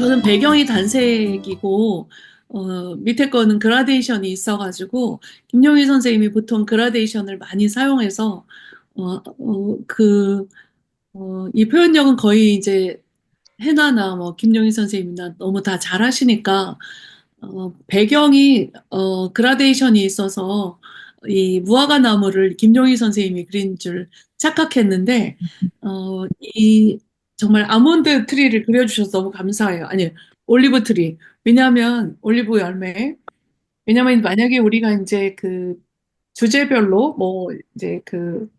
저는 배경이 단색이고, 밑에 거는 그라데이션이 있어가지고, 김용희 선생님이 보통 그라데이션을 많이 사용해서, 어, 이 표현력은 거의 이제 해나나 뭐 김용희 선생님이나 너무 다 잘하시니까, 배경이, 그라데이션이 있어서 이 무화과 나무를 김용희 선생님이 그린 줄 착각했는데, 이 정말 아몬드 트리를 그려주셔서 너무 감사해요. 아니, 올리브 트리. 왜냐하면 올리브 열매. 왜냐하면 만약에 우리가 이제 그 주제별로 뭐 이제 그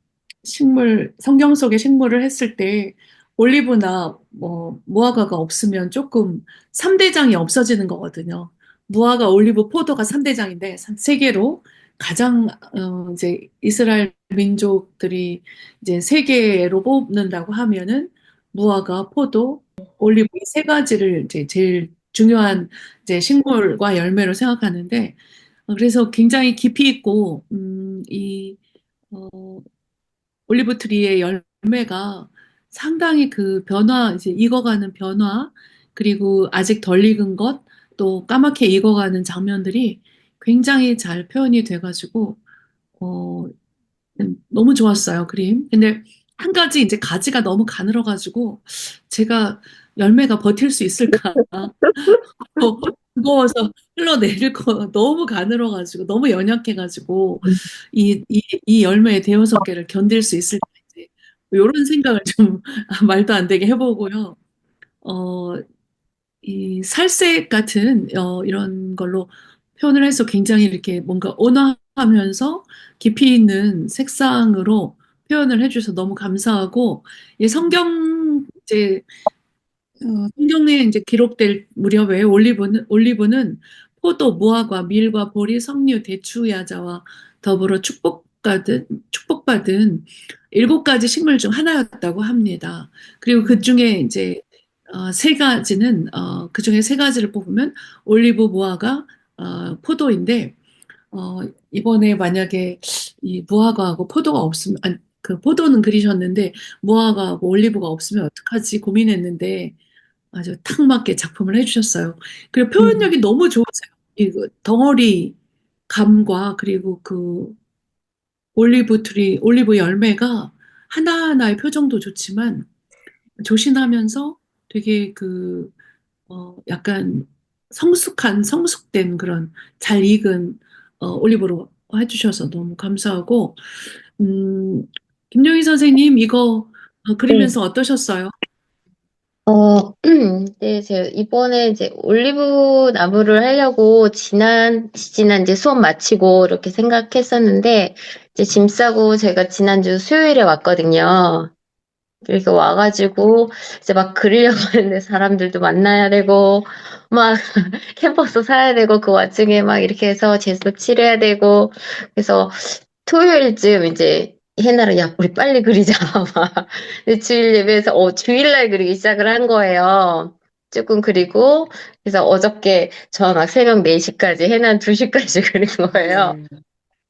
식물, 성경 속의 식물을 했을 때 올리브나 뭐 무화과가 없으면 조금 3대장이 없어지는 거거든요. 무화과, 올리브, 포도가 3대장인데 세계로 가장 이제 이스라엘 민족들이 이제 세계로 뽑는다고 하면은 무화과, 포도, 올리브 이 세 가지를 이제 제일 중요한 이제 식물과 열매로 생각하는데 그래서 굉장히 깊이 있고 어, 올리브 트리의 열매가 상당히 그 변화, 이제 익어가는 변화, 그리고 아직 덜 익은 것, 또 까맣게 익어가는 장면들이 굉장히 잘 표현이 돼가지고, 어, 너무 좋았어요, 그림. 근데 한 가지 이제 가지가 너무 가늘어가지고, 제가 열매가 버틸 수 있을까? 무거워서 흘러내릴 거 너무 가늘어가지고, 너무 연약해가지고, 이 열매의 대여섯 개를 견딜 수 있을지, 이런 생각을 좀 말도 안 되게 해보고요. 어, 이 살색 같은, 이런 걸로 표현을 해서 굉장히 이렇게 뭔가 온화하면서 깊이 있는 색상으로 표현을 해주셔서 너무 감사하고, 이 성경에 이제 기록될 무렵에 올리브는 포도, 무화과, 밀과 보리, 석류, 대추, 야자와 더불어 축복받은 일곱 가지 식물 중 하나였다고 합니다. 그리고 그 중에 이제 세 가지는 그 중에 세 가지를 뽑으면 올리브, 무화과, 포도인데 이번에 만약에 이 무화과하고 포도가 없으면 아니, 그 포도는 그리셨는데 무화과하고 올리브가 없으면 어떡하지 고민했는데 아주 탁 맞게 작품을 해주셨어요. 그리고 음, 표현력이 너무 좋으세요. 이 덩어리 감과 그리고 그 올리브 열매가 하나하나의 표정도 좋지만 조신하면서 되게 약간 성숙된 그런 잘 익은 올리브로 해주셔서 너무 감사하고, 음, 김용희 선생님 이거 네. 그리면서 어떠셨어요? 네, 제가 이번에 이제 올리브 나무를 하려고 지난 이제 수업 마치고 이렇게 생각했었는데, 이제 짐 싸고 제가 지난주 수요일에 왔거든요. 그래서 와가지고 이제 막 그리려고 하는데 사람들도 만나야 되고, 막 캠퍼스 사야 되고, 그 와중에 막 이렇게 해서 제습 칠해야 되고, 그래서 토요일쯤 이제 해나를 야 우리 빨리 그리자 막 근데 주일 예배에서 주일날 그리기 시작을 한 거예요. 조금 그리고 그래서 어저께 저막 새벽 4시까지 해나 2시까지 그린 거예요.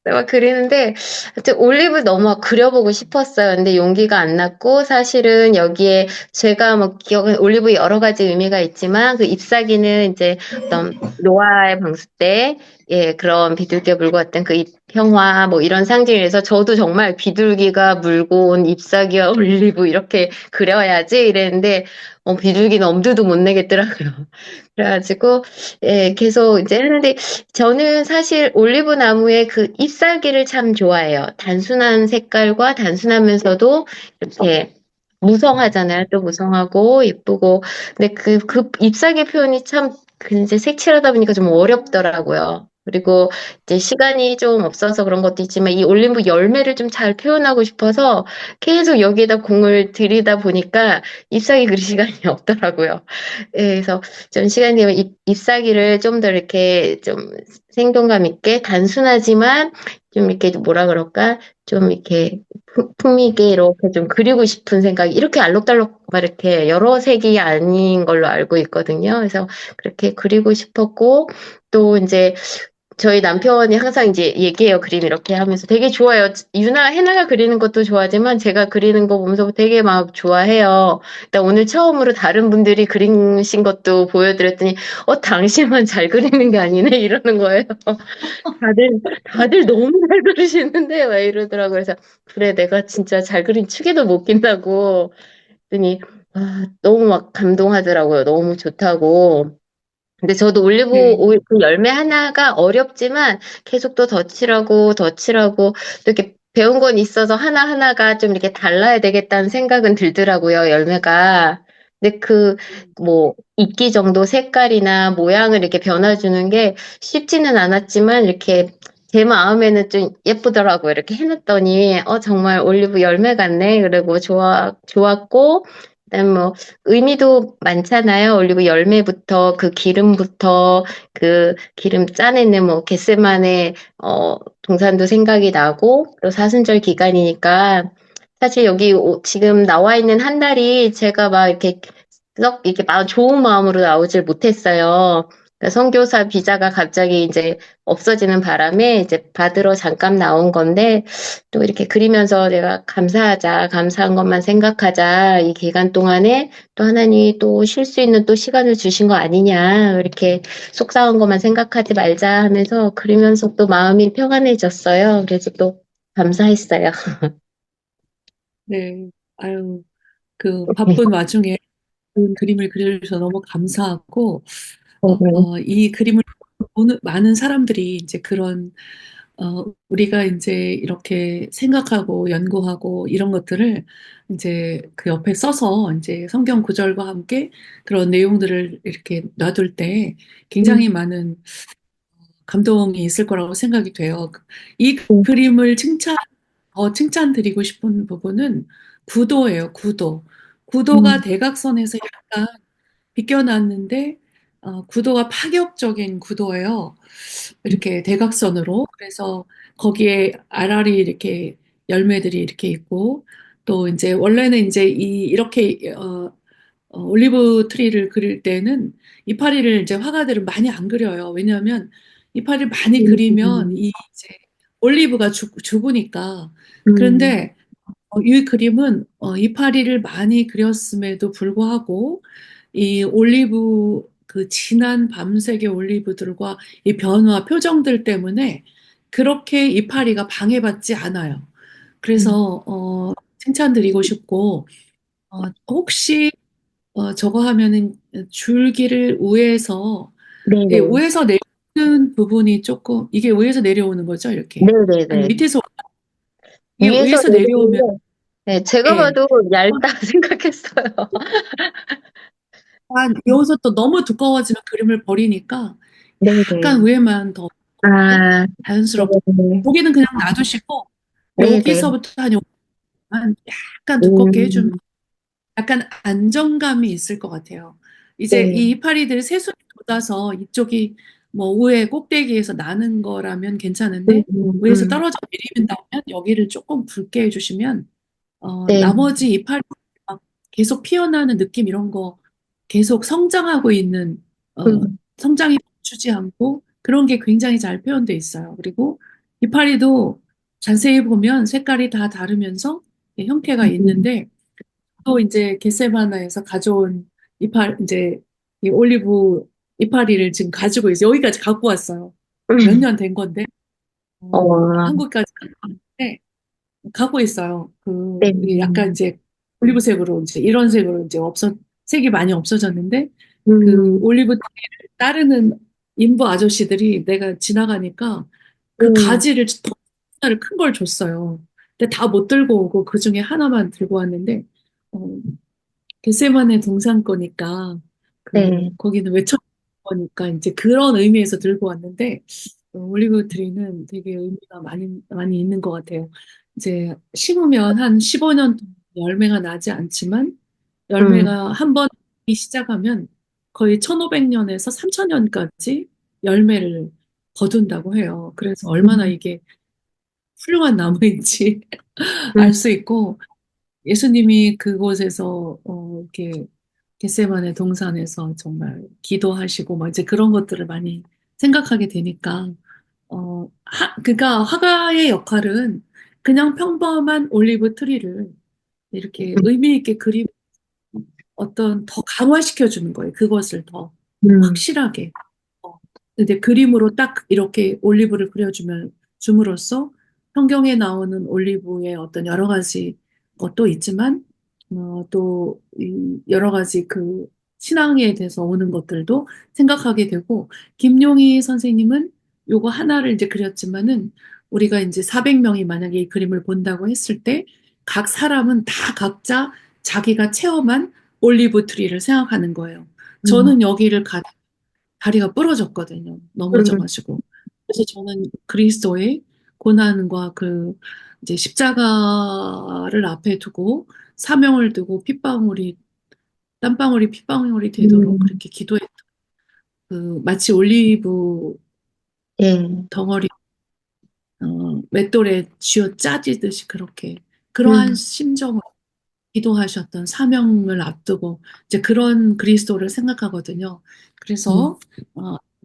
네. 막 그리는데 하여튼 올리브 너무 그려보고 싶었어요. 근데 용기가 안 났고 사실은 여기에 제가 뭐 기억은 올리브 여러 가지 의미가 있지만 그 잎사귀는 이제 어떤 노아의 방수 때 예, 그런 비둘기가 물고 왔던 그 잎평화 뭐 이런 상징에서 저도 정말 비둘기가 물고 온 잎사귀와 올리브 이렇게 그려야지 이랬는데 비둘기는 엄두도 못 내겠더라고요. 그래가지고 예, 계속 이제 했는데 저는 사실 올리브 나무의 그 잎사귀를 참 좋아해요. 단순한 색깔과 단순하면서도 이렇게 무성하잖아요. 또 무성하고 예쁘고. 근데 그 잎사귀 표현이 참 이제 색칠하다 보니까 좀 어렵더라고요. 그리고 이제 시간이 좀 없어서 그런 것도 있지만 이 올리브 열매를 좀 잘 표현하고 싶어서 계속 여기에다 공을 들이다 보니까 잎사귀 그릴 시간이 없더라고요. 예, 그래서 좀 시간이 되면 잎사귀를 좀 더 이렇게 좀 생동감 있게 단순하지만 좀 이렇게 뭐라 그럴까? 좀 이렇게 풍미 있게 이렇게 좀 그리고 싶은 생각이 이렇게 알록달록 막 이렇게 여러 색이 아닌 걸로 알고 있거든요. 그래서 그렇게 그리고 싶었고 또 이제 저희 남편이 항상 이제 얘기해요. 그림 이렇게 하면서 되게 좋아요. 해나가 그리는 것도 좋아하지만 제가 그리는 거 보면서 되게 막 좋아해요. 일단 오늘 처음으로 다른 분들이 그리신 것도 보여드렸더니, 당신만 잘 그리는 게 아니네? 이러는 거예요. 다들, 다들 너무 잘 그리시는데? 막 이러더라고요. 그래서, 그래, 내가 진짜 잘 그린 축에도 못 낀다고. 했더니, 너무 막 감동하더라고요. 너무 좋다고. 근데 저도 올리브 네, 오일 그 열매 하나가 어렵지만 계속 또 덧칠하고 또 이렇게 배운 건 있어서 하나하나가 좀 이렇게 달라야 되겠다는 생각은 들더라고요, 열매가. 근데 뭐, 이끼 정도 색깔이나 모양을 이렇게 변화주는 게 쉽지는 않았지만 이렇게 제 마음에는 좀 예쁘더라고요. 이렇게 해놨더니, 정말 올리브 열매 같네. 그리고 좋았고, 그다음 뭐, 의미도 많잖아요. 올리브 열매부터 그 기름부터 그 기름 짜내는 뭐 겟세마네 동산도 생각이 나고 또 사순절 기간이니까 사실 여기 지금 나와 있는 한 달이 제가 막 이렇게 썩 이렇게 막 좋은 마음으로 나오질 못했어요. 그러니까 선교사 비자가 갑자기 이제 없어지는 바람에 이제 받으러 잠깐 나온 건데 또 이렇게 그리면서 내가 감사한 것만 생각하자. 이 기간 동안에 또 하나님이 또 쉴 수 있는 또 시간을 주신 거 아니냐. 이렇게 속상한 것만 생각하지 말자 하면서 그리면서 또 마음이 평안해졌어요. 그래서 또 감사했어요. 네. 아유, 그 바쁜 와중에 그 그림을 그려주셔서 너무 감사하고, 이 그림을 보는 많은 사람들이 이제 그런, 우리가 이제 이렇게 생각하고 연구하고 이런 것들을 이제 그 옆에 써서 이제 성경 구절과 함께 그런 내용들을 이렇게 놔둘 때 음, 굉장히 많은 감동이 있을 거라고 생각이 돼요. 이 음, 그림을 칭찬드리고 싶은 부분은 구도예요, 구도. 구도가 음, 대각선에서 약간 비껴났는데, 구도가 파격적인 구도예요. 이렇게 대각선으로. 그래서 거기에 알알이 이렇게 열매들이 이렇게 있고, 또 이제 원래는 이제 이렇게, 올리브 트리를 그릴 때는 이파리를 이제 화가들은 많이 안 그려요. 왜냐하면 이파리를 많이 그리면 음, 이 이제 올리브가 죽으니까. 음, 그런데 이 그림은 이파리를 많이 그렸음에도 불구하고 이 올리브 그 진한 밤색의 올리브들과 이 변화 표정들 때문에 그렇게 이파리가 방해받지 않아요. 음. 그래서 칭찬드리고 싶고 혹시 저거 하면은 줄기를 우에서 네네. 우에서 내리는 부분이 조금 이게 우에서 내려오는 거죠, 이렇게. 아니 네네네. 밑에서 이게 위에서 위에서 내려오면 내리는데, 네, 제가 예. 봐도 얇다 생각했어요. 여기서 또 너무 두꺼워지면 그림을 버리니까 약간 네네. 위에만 더 두껍게 아, 자연스럽게 네네. 여기는 그냥 놔두시고 네네. 여기서부터 한 여기만 약간 두껍게 해주면 음, 약간 안정감이 있을 것 같아요. 이제 네. 이 이파리들 새순이 돋아서 이쪽이 뭐 위에 꼭대기에서 나는 거라면 괜찮은데 위에서 음. 떨어져 내린다면 여기를 조금 굵게 해주시면 네. 나머지 이파리 막 계속 피어나는 느낌 이런 거 계속 성장하고 있는 음, 성장이 멈추지 않고 그런 게 굉장히 잘 표현돼 있어요. 그리고 이파리도 자세히 보면 색깔이 다 다르면서 형태가 음, 있는데 또 이제 겟세마나에서 가져온 이제 이 올리브 이파리를 지금 가지고 있어요. 여기까지 갖고 왔어요. 몇 년 된 건데 어, 한국까지 갔는데 갖고 있어요. 네. 약간 이제 올리브색으로 이제 이런 색으로 이제 색이 많이 없어졌는데 그 음, 올리브 따르는 인부 아저씨들이 내가 지나가니까 그 음, 가지를 더 하나를 큰 걸 줬어요. 근데 다 못 들고 오고 그 중에 하나만 들고 왔는데 어, 겟세마네 동산 거니까 네. 거기는 외쳐 거니까 이제 그런 의미에서 들고 왔는데 올리브 트리는 되게 의미가 많이 많이 있는 것 같아요. 이제 심으면 한 15년 동안 열매가 나지 않지만 음, 열매가 한번 시작하면 거의 1500년에서 3000년까지 열매를 거둔다고 해요. 그래서 얼마나 음, 이게 훌륭한 나무인지 알 음, 수 있고 예수님이 그곳에서 이렇게 겟세마네 동산에서 정말 기도하시고 막 이제 그런 것들을 많이 생각하게 되니까 그러니까 화가의 역할은 그냥 평범한 올리브 트리를 이렇게 의미 있게 그림 어떤 더 강화시켜 주는 거예요. 그것을 더 음, 확실하게. 어, 근데 그림으로 딱 이렇게 올리브를 그려주면 줌으로써 성경에 나오는 올리브의 어떤 여러 가지 것도 있지만 또이 여러 가지 그 신앙에 대해서 오는 것들도 생각하게 되고 김용희 선생님은 요거 하나를 이제 그렸지만은 우리가 이제 400명이 만약에 이 그림을 본다고 했을 때 각 사람은 다 각자 자기가 체험한 올리브 트리를 생각하는 거예요. 음, 저는 여기를 가 다리가 부러졌거든요. 음, 넘어져가지고. 그래서 저는 그리스도의 고난과 그 이제 십자가를 앞에 두고 사명을 두고 땀방울이 핏방울이 되도록 음, 그렇게 기도했, 그 마치 올리브 예, 덩어리, 맷돌에 쥐어 짜지듯이 그렇게 그러한 음, 심정으로 기도하셨던 사명을 앞두고 이제 그런 그리스도를 생각하거든요. 음. 그래서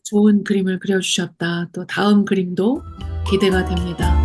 좋은 그림을 그려주셨다. 또 다음 그림도 기대가 됩니다.